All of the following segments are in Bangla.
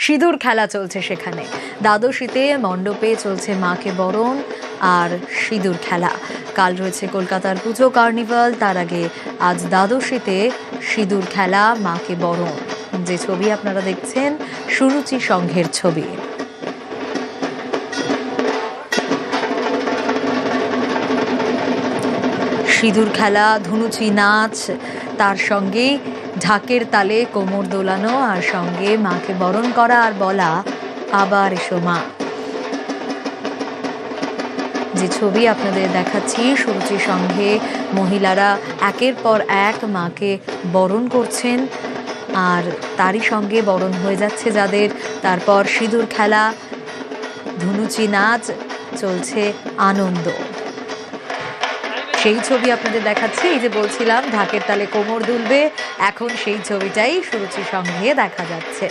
সিঁদুর খেলা চলছে সেখানে। দ্বাদশীতে মণ্ডপে চলছে মাকে বরণ আর সিঁদুর খেলা। কাল রয়েছে কলকাতার পুজো কার্নিভাল, তার আগে আজ দ্বাদশীতে সিঁদুর খেলা, মাকে বরণ। যে ছবি আপনারা দেখছেন সুরুচি সংঘের ছবি। সিঁদুর খেলা, ধুনুচি নাচ, তার সঙ্গে ঢাকের তালে কোমর দোলানো, আর সঙ্গে মাকে বরণ করা আর বলা আবার এসো মা। যে ছবি আপনাদের দেখাচ্ছি, সুরুচি সংঘে মহিলারা একের পর এক মাকে বরণ করছেন, আর তারই সঙ্গে বরণ হয়ে যাচ্ছে যাদের। তারপর সিঁদুর খেলা, ধুনুচি নাচ, চলছে আনন্দ। সেই ছবি আপনাদের দেখাচ্ছি। এই যে বলছিলাম ঢাকের তালে কোমর দুলবে, এখন সেই ছবিটাই সুরুচি সংঘে দেখা যাচ্ছে।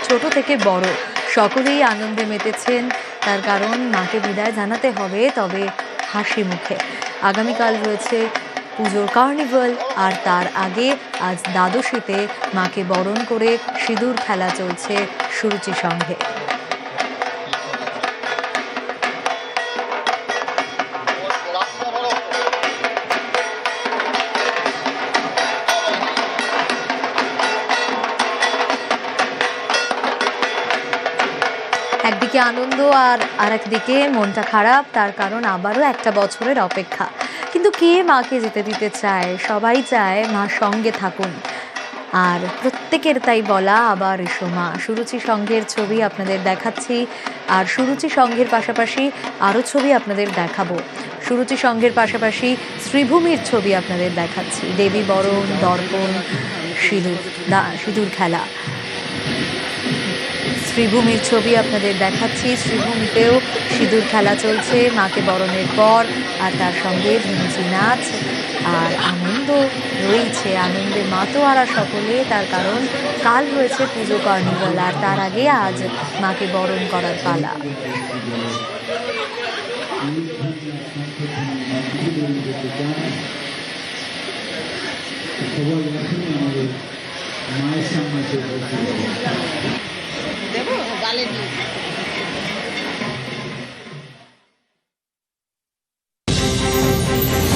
ছোট থেকে বড় সকলেই আনন্দে মেতেছেন, তার কারণ মাকে বিদায় জানাতে হবে, তবে হাসি মুখে। আগামীকাল রয়েছে পুজোর কার্নিভাল, আর তার আগে আজ দ্বাদশীতে মাকে বরণ করে সিঁদুর খেলা চলছে সুরুচি সংঘে। একদিকে আনন্দ আর একদিকে মনটা খারাপ, তার কারণ আবারও একটা বছরের অপেক্ষা। কিন্তু কে মাকে যেতে দিতে চায়? সবাই চায় মা সঙ্গে থাকুন, আর প্রত্যেকের তাই বলা আবার এসো মা। সুরুচি সংঘের ছবি আপনাদের দেখাচ্ছি, আর সুরুচি সংঘের পাশাপাশি আরও ছবি আপনাদের দেখাবো। সুরুচি সংঘের পাশাপাশি শ্রীভূমির ছবি আপনাদের দেখাচ্ছি। দেবী বরণ, দর্পণ, সিঁদুর খেলা। শ্রীভূমির ছবি আপনাদের দেখাচ্ছি। শ্রীভূমিতেও সিঁদুর খেলা চলছে মাকে বরণের পর, আর তার সঙ্গে ধুনুচি নাচ আর আনন্দ রয়েছে। আনন্দে মাতোয়ারা সকলে, তার কারণ কাল রয়েছে পুজো কার্নিভাল, আর তার আগে আজ মাকে বরণ করার পালা। দেবো গালে দিয়ে